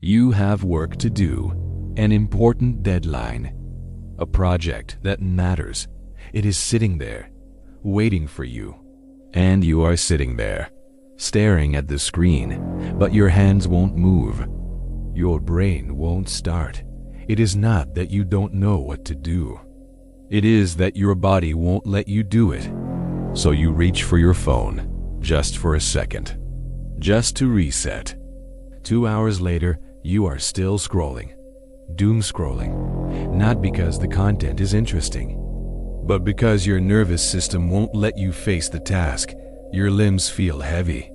You have work to do, an important deadline, a project that matters. It is sitting there, waiting for you. And you are sitting there, staring at the screen, but your hands won't move. Your brain won't start. It is not that you don't know what to do. It is that your body won't let you do it. So you reach for your phone, just for a second, just to reset. 2 hours later, you are still scrolling, doom scrolling, not because the content is interesting, but because your nervous system won't let you face the task. Your limbs feel heavy,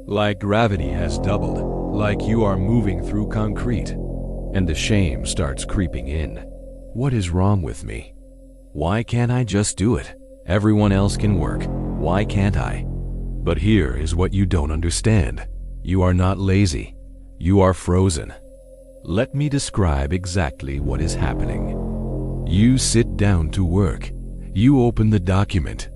like gravity has doubled, like you are moving through concrete, and the shame starts creeping in. What is wrong with me? Why can't I just do it? Everyone else can work. Why can't I? But here is what you don't understand. You are not lazy. You are frozen. Let me describe exactly what is happening. You sit down to work. You open the document.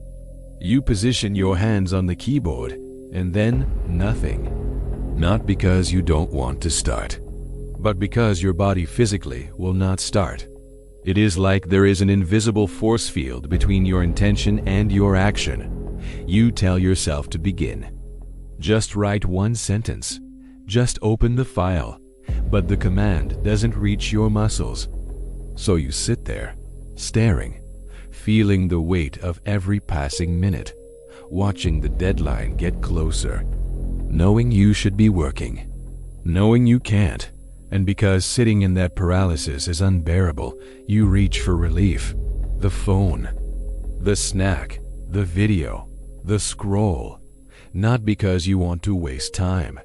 You position your hands on the keyboard, and then nothing. Not because you don't want to start, but because your body physically will not start. It is like there is an invisible force field between your intention and your action. You tell yourself to begin. Just write one sentence. Just open the file. But the command doesn't reach your muscles. So you sit there, staring, feeling the weight of every passing minute, watching the deadline get closer, knowing you should be working, knowing you can't. And because sitting in that paralysis is unbearable, you reach for relief. The phone, the snack, the video, the scroll. Not because you want to waste time,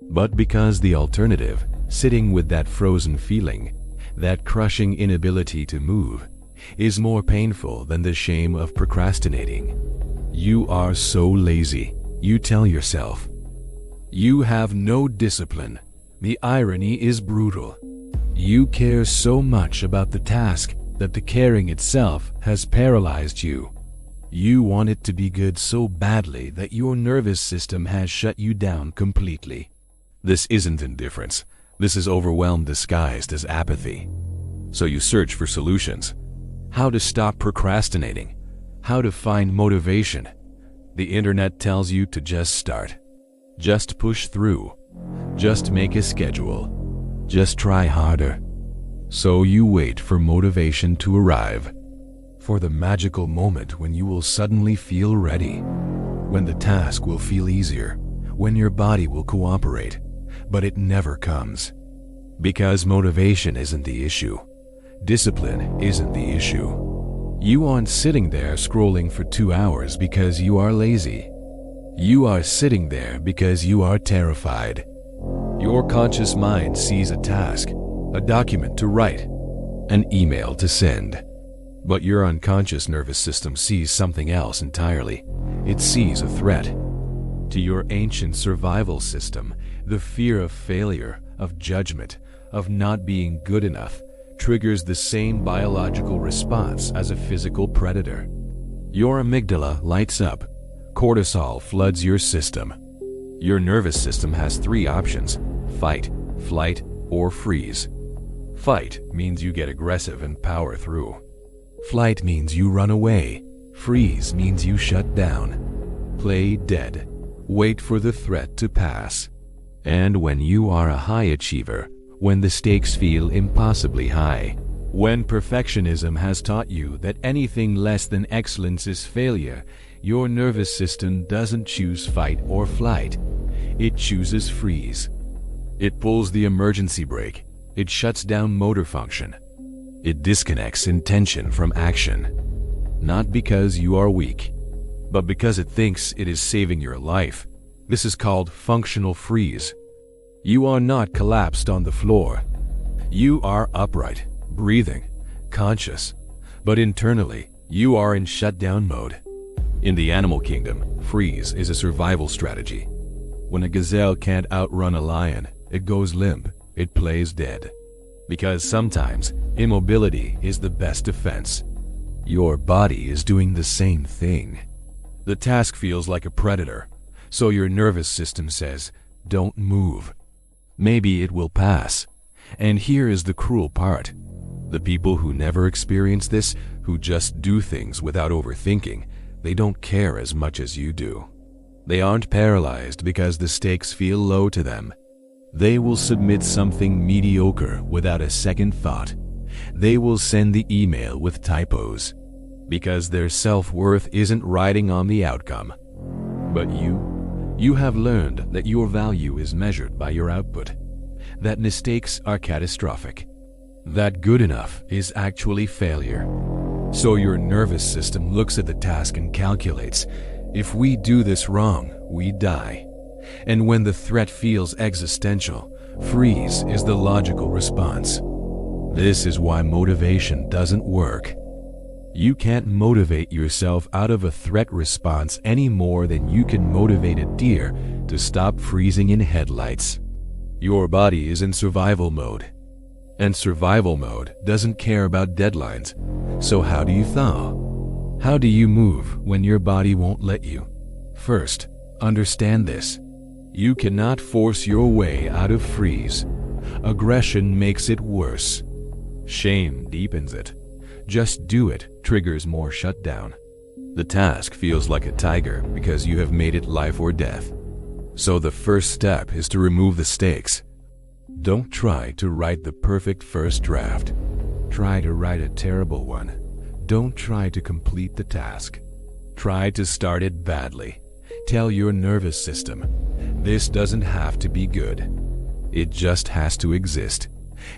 but because the alternative, sitting with that frozen feeling, that crushing inability to move, is more painful than the shame of procrastinating. You are so lazy, you tell yourself. You have no discipline. The irony is brutal. You care so much about the task that the caring itself has paralyzed you. You want it to be good so badly that your nervous system has shut you down completely. This isn't indifference. This is overwhelm disguised as apathy. So you search for solutions. How to stop procrastinating. How to find motivation. The internet tells you to just start. Just push through. Just make a schedule. Just try harder. So you wait for motivation to arrive. For the magical moment when you will suddenly feel ready. When the task will feel easier. When your body will cooperate. But it never comes. Because motivation isn't the issue. Discipline isn't the issue. You aren't sitting there scrolling for 2 hours because you are lazy. You are sitting there because you are terrified. Your conscious mind sees a task, a document to write, an email to send. But your unconscious nervous system sees something else entirely. It sees a threat. To your ancient survival system, the fear of failure, of judgment, of not being good enough, triggers the same biological response as a physical predator. Your amygdala lights up. Cortisol floods your system. Your nervous system has 3 options: fight, flight, or freeze. Fight means you get aggressive and power through. Flight means you run away. Freeze means you shut down. Play dead. Wait for the threat to pass. And when you are a high achiever, when the stakes feel impossibly high, when perfectionism has taught you that anything less than excellence is failure, your nervous system doesn't choose fight or flight. It chooses freeze. It pulls the emergency brake. It shuts down motor function. It disconnects intention from action. Not because you are weak, but because it thinks it is saving your life. This is called functional freeze. You are not collapsed on the floor. You are upright, breathing, conscious, but internally, you are in shutdown mode. In the animal kingdom, freeze is a survival strategy. When a gazelle can't outrun a lion, it goes limp, it plays dead. Because sometimes, immobility is the best defense. Your body is doing the same thing. The task feels like a predator, so your nervous system says, "Don't move." Maybe it will pass. And here is the cruel part. The people who never experience this, who just do things without overthinking, they don't care as much as you do. They aren't paralyzed because the stakes feel low to them. They will submit something mediocre without a second thought. They will send the email with typos because their self-worth isn't riding on the outcome. But you have learned that your value is measured by your output, that mistakes are catastrophic, that good enough is actually failure. So your nervous system looks at the task and calculates, if we do this wrong, we die. And when the threat feels existential, freeze is the logical response. This is why motivation doesn't work. You can't motivate yourself out of a threat response any more than you can motivate a deer to stop freezing in headlights. Your body is in survival mode, and survival mode doesn't care about deadlines. So how do you thaw? How do you move when your body won't let you? First, understand this. You cannot force your way out of freeze. Aggression makes it worse. Shame deepens it. Just do it triggers more shutdown. The task feels like a tiger because you have made it life or death. So the first step is to remove the stakes. Don't try to write the perfect first draft. Try to write a terrible one. Don't try to complete the task. Try to start it badly. Tell your nervous system, this doesn't have to be good. It just has to exist.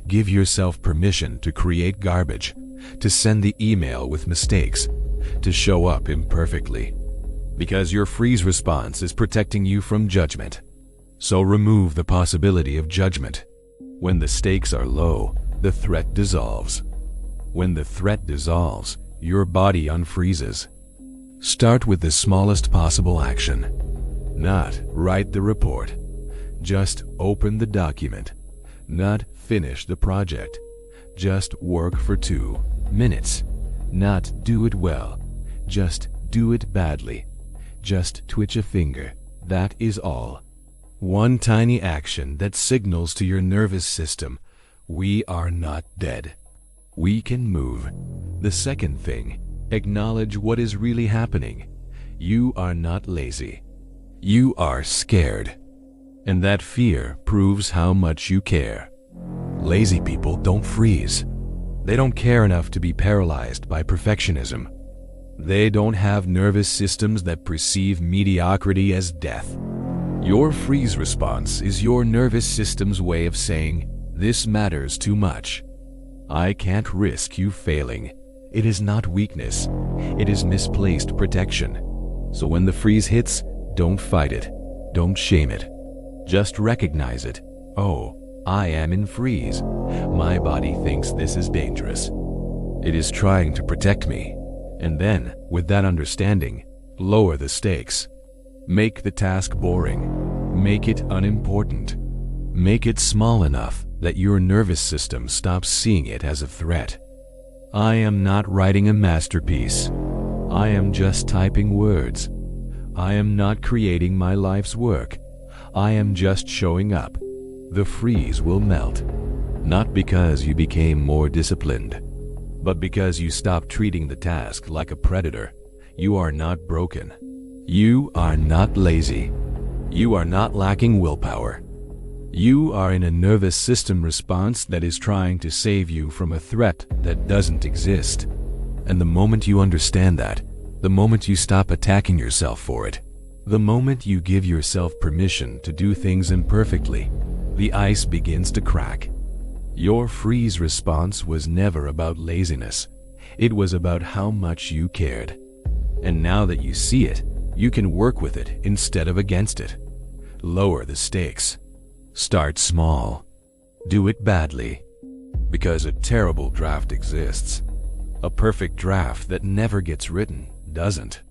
Give yourself permission to create garbage, to send the email with mistakes, to show up imperfectly. Because your freeze response is protecting you from judgment. So remove the possibility of judgment. When the stakes are low, the threat dissolves. When the threat dissolves, your body unfreezes. Start with the smallest possible action. Not write the report. Just open the document. Not finish the project. Just work for 2 minutes. Not do it well. Just do it badly. Just twitch a finger. That is all. One tiny action that signals to your nervous system, we are not dead. We can move. The second thing, acknowledge what is really happening. You are not lazy. You are scared. And that fear proves how much you care. Lazy people don't freeze. They don't care enough to be paralyzed by perfectionism. They don't have nervous systems that perceive mediocrity as death. Your freeze response is your nervous system's way of saying, this matters too much. I can't risk you failing. It is not weakness. It is misplaced protection. So when the freeze hits, don't fight it. Don't shame it. Just recognize it. Oh, I am in freeze. My body thinks this is dangerous. It is trying to protect me. And then, with that understanding, lower the stakes. Make the task boring. Make it unimportant. Make it small enough that your nervous system stops seeing it as a threat. I am not writing a masterpiece. I am just typing words. I am not creating my life's work. I am just showing up. The freeze will melt. Not because you became more disciplined, but because you stopped treating the task like a predator. You are not broken. You are not lazy. You are not lacking willpower. You are in a nervous system response that is trying to save you from a threat that doesn't exist. And the moment you understand that, the moment you stop attacking yourself for it, the moment you give yourself permission to do things imperfectly, the ice begins to crack. Your freeze response was never about laziness. It was about how much you cared. And now that you see it, you can work with it instead of against it. Lower the stakes. Start small. Do it badly. Because a terrible draft exists. A perfect draft that never gets written doesn't.